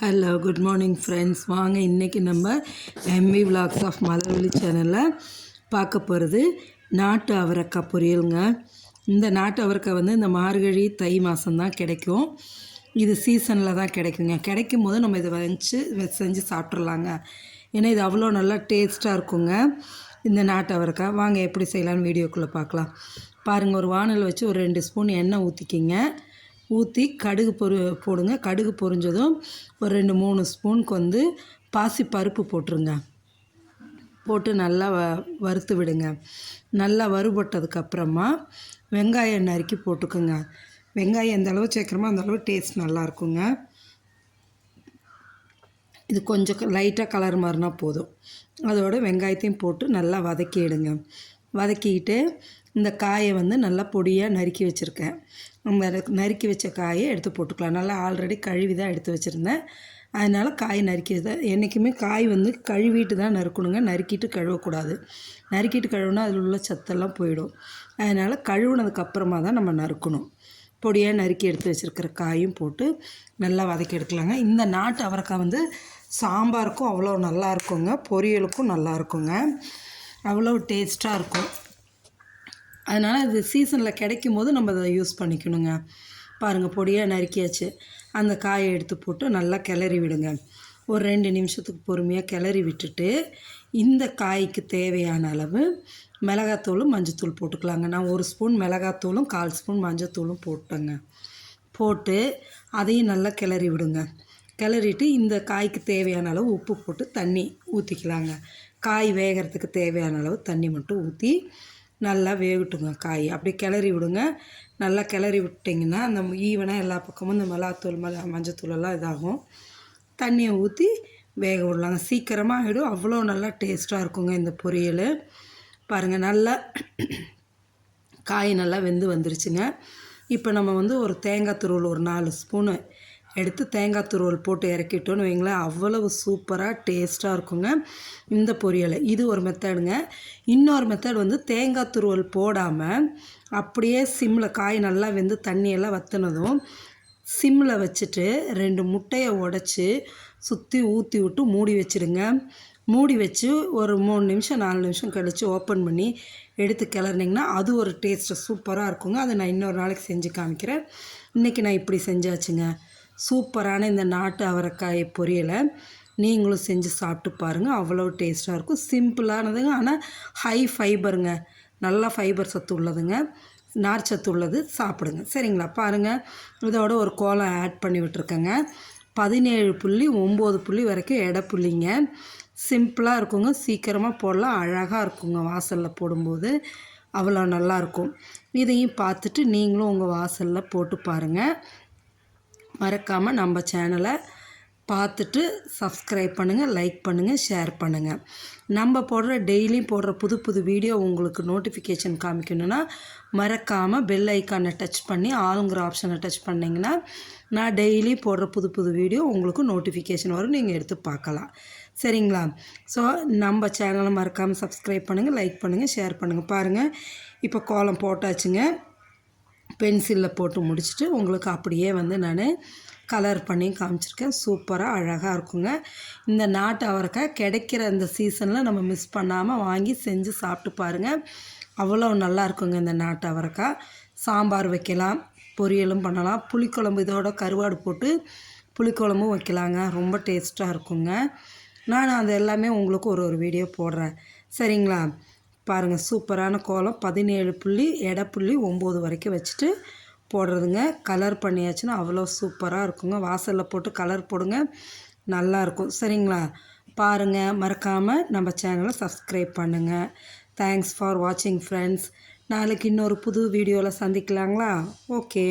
Hello good morning friends. வாங்க இன்றைக்கி நம்ம எம்வி விலாக்ஸ் ஆஃப் மலர்விழி சேனலில் பார்க்க போகிறது நாட்டு அவரைக்காய் பொரியலுங்க. இந்த நாட்டு அவரைக்காய் இந்த மார்கழி தை மாதம்தான் கிடைக்கும். இது சீசனில் தான் கிடைக்குங்க. கிடைக்கும் போது நம்ம இதை செஞ்சு சாப்பிட்றலாங்க. ஏன்னா இது அவ்வளோ நல்லா டேஸ்ட்டாக இருக்குங்க இந்த நாட்டு அவரைக்காய். வாங்க எப்படி செய்யலான்னு வீடியோக்குள்ளே பார்க்கலாம். பாருங்கள், ஒரு வானல் வச்சு ஒரு 2 ஸ்பூன் எண்ணெய் ஊற்றிக்கிங்க. ஊற்றி கடுகு போடுங்க. கடுகு பொரிஞ்சதும் ஒரு 2-3 ஸ்பூனுக்கு பாசி பருப்பு போட்டுருங்க. போட்டு நல்லா வறுத்து விடுங்க. நல்லா வறுபட்டதுக்கப்புறமா வெங்காயம் நறுக்கி போட்டுக்குங்க. வெங்காயம் எந்த அளவு சேர்க்குறோமோ அந்த அளவு டேஸ்ட் நல்லாயிருக்குங்க. இது கொஞ்சம் லைட்டாக கலர் மாறினா போதும். அதோட வெங்காயத்தையும் போட்டு நல்லா வதக்கிடுங்க. வதக்கிக்கிட்டு இந்த காயை நல்லா பொடியாக நறுக்கி வச்சுருக்கேன். நம்ம நறுக்கி வச்ச காயை எடுத்து போட்டுக்கலாம். நல்லா ஆல்ரெடி கழுவி தான் எடுத்து வச்சுருந்தேன். அதனால் காய் நறுக்கிது. என்றைக்குமே காய் கழுவிட்டு தான் நறுக்கணுங்க. நறுக்கிட்டு கழுவக்கூடாது. நறுக்கிட்டு கழுவுனா அதில் உள்ள சத்தெல்லாம் போயிடும். அதனால் கழுவுனதுக்கப்புறமா தான் நம்ம நறுக்கணும். பொடியாக நறுக்கி எடுத்து வச்சுருக்கிற காயும் போட்டு நல்லா வதக்கி எடுக்கலாங்க. இந்த நாட்டு அவரைக்காய் சாம்பாருக்கும் அவ்வளோ நல்லா இருக்குங்க, பொரியலுக்கும் நல்லா இருக்குங்க, அவ்வளோ டேஸ்ட்டாக இருக்கும். அதனால் இது சீசனில் கிடைக்கும் போது நம்ம அதை யூஸ் பண்ணிக்கணுங்க. பாருங்கள், பொடியாக நறுக்கியாச்சு. அந்த காயை எடுத்து போட்டு நல்லா கிளறி விடுங்க. ஒரு 2 நிமிஷத்துக்கு பொறுமையாக கிளறி விட்டுட்டு இந்த காய்க்கு தேவையான அளவு மிளகாத்தூளும் மஞ்சத்தூள் போட்டுக்கலாங்க. நான் 1 ஸ்பூன் மிளகாத்தூளும் 1/4 ஸ்பூன் மஞ்சத்தூளும் போட்டேங்க. போட்டு அதையும் நல்லா கிளறி விடுங்க. கிளறிட்டு இந்த காய்க்கு தேவையான அளவு உப்பு போட்டு தண்ணி ஊற்றிக்கலாங்க. காய் வேகிறதுக்கு தேவையான அளவு தண்ணி மட்டும் ஊற்றி நல்லா வேகட்டுங்க. காய் அப்படி கிளறி விடுங்க. நல்லா கிளறி விட்டிங்கன்னா அந்த ஈவனாக எல்லா பக்கமும் இந்த மிளகாத்தூள் மஞ்சத்தூளெல்லாம் இதாகும். தண்ணியை ஊற்றி வேக விடலாங்க. சீக்கிரமாக ஆகிடும். அவ்வளோ நல்லா டேஸ்ட்டாக இருக்குங்க இந்த பொரியல். பாருங்கள், நல்லா காய் நல்லா வெந்து வந்துருச்சுங்க. இப்போ நம்ம ஒரு தேங்காய் துருவல் ஒரு 4 ஸ்பூனு எடுத்து தேங்காய் துருவல் போட்டு இறக்கிட்டோன்னு வைங்களேன், அவ்வளவு சூப்பராக டேஸ்ட்டாக இருக்குங்க இந்த பொரியல். இது ஒரு மெத்தடுங்க. இன்னொரு மெத்தட் தேங்காய் துருவல் போடாமல் அப்படியே சிம்மில் காய் நல்லா வெந்து தண்ணியெல்லாம் வற்றினதும் சிம்மில் வச்சுட்டு 2 முட்டையை உடச்சி சுற்றி ஊற்றி விட்டு மூடி வச்சுடுங்க. மூடி வச்சு ஒரு 3 நிமிஷம் 4 நிமிஷம் கழித்து ஓப்பன் பண்ணி எடுத்து கிளறினீங்கன்னா அது ஒரு டேஸ்ட்டு சூப்பராக இருக்குங்க. அதை நான் இன்னொரு நாளைக்கு செஞ்சு காமிக்கிறேன். இன்றைக்கி நான் இப்படி செஞ்சாச்சுங்க. சூப்பரான இந்த நாட்டு அவரைக்காய் பொரியலை நீங்களும் செஞ்சு சாப்பிட்டு பாருங்கள். அவ்வளோ டேஸ்ட்டாக இருக்கும். சிம்பிளானதுங்க, ஆனால் ஹை ஃபைபருங்க. நல்லா ஃபைபர் சத்து உள்ளதுங்க, நார் சத்து உள்ளது. சாப்பிடுங்க. சரிங்களா? பாருங்கள், இதோட ஒரு கோலம் ஆட் பண்ணி விட்டுருக்கேங்க. 17 புள்ளி 9 புள்ளி வரைக்கும் எடை புள்ளிங்க. சிம்பிளாக இருக்குங்க. சீக்கிரமாக போடலாம். அழகாக இருக்குங்க. வாசலில் போடும்போது அவ்வளோ நல்லாயிருக்கும். இதையும் பார்த்துட்டு நீங்களும் உங்கள் வாசலில் போட்டு பாருங்கள். மறக்காமல் நம்ம சேனலை பார்த்துட்டு சப்ஸ்கிரைப் பண்ணுங்கள், லைக் பண்ணுங்கள், ஷேர் பண்ணுங்கள். நம்ம டெய்லியும் போடுற புது புது வீடியோ உங்களுக்கு நோட்டிஃபிகேஷன் காமிக்கணுன்னா மறக்காமல் பெல் ஐக்கானை டச் பண்ணி ஆளுங்கிற ஆப்ஷனை டச் பண்ணிங்கன்னா நான் டெய்லி போடுற புது புது வீடியோ உங்களுக்கு நோட்டிஃபிகேஷன் வரும். நீங்கள் எடுத்து பார்க்கலாம். சரிங்களா? ஸோ நம்ம சேனலை மறக்காமல் சப்ஸ்கிரைப் பண்ணுங்கள், லைக் பண்ணுங்கள், ஷேர் பண்ணுங்கள். பாருங்கள், இப்போ கோலம் போட்டாச்சுங்க. பென்சிலில் போட்டு முடிச்சுட்டு உங்களுக்கு அப்படியே நான் கலர் பண்ணி காமிச்சிருக்கேன். சூப்பராக அழகாக இருக்குங்க. இந்த நாட்டு அவரைக்காய் கிடைக்கிற இந்த சீசனில் நம்ம மிஸ் பண்ணாமல் வாங்கி செஞ்சு சாப்பிட்டு பாருங்கள். அவ்வளோ நல்லா இருக்குங்க இந்த நாட்டு அவரைக்காய். சாம்பார் வைக்கலாம், பொரியலும் பண்ணலாம், புளிக்குழம்பு இதோட கருவாடு போட்டு புளிக்குழம்பும் வைக்கலாங்க. ரொம்ப டேஸ்ட்டாக இருக்குங்க. நான் அது எல்லாமே உங்களுக்கு ஒரு வீடியோ போடுறேன். சரிங்களா? பாருங்கள், சூப்பரான கோலம். 17 புள்ளி எடை புள்ளி 9 வரைக்கும் வச்சுட்டு போடுறதுங்க. கலர் பண்ணியாச்சுன்னா அவ்வளோ சூப்பராக இருக்குங்க. வாசலில் போட்டு கலர் போடுங்க, நல்லாயிருக்கும். சரிங்களா? பாருங்கள், மறக்காமல் நம்ம சேனலை சப்ஸ்கிரைப் பண்ணுங்கள். தேங்க்ஸ் ஃபார் வாட்சிங் ஃப்ரெண்ட்ஸ். நாளைக்கு இன்னொரு புது வீடியோவில் சந்திக்கலாங்களா? ஓகே.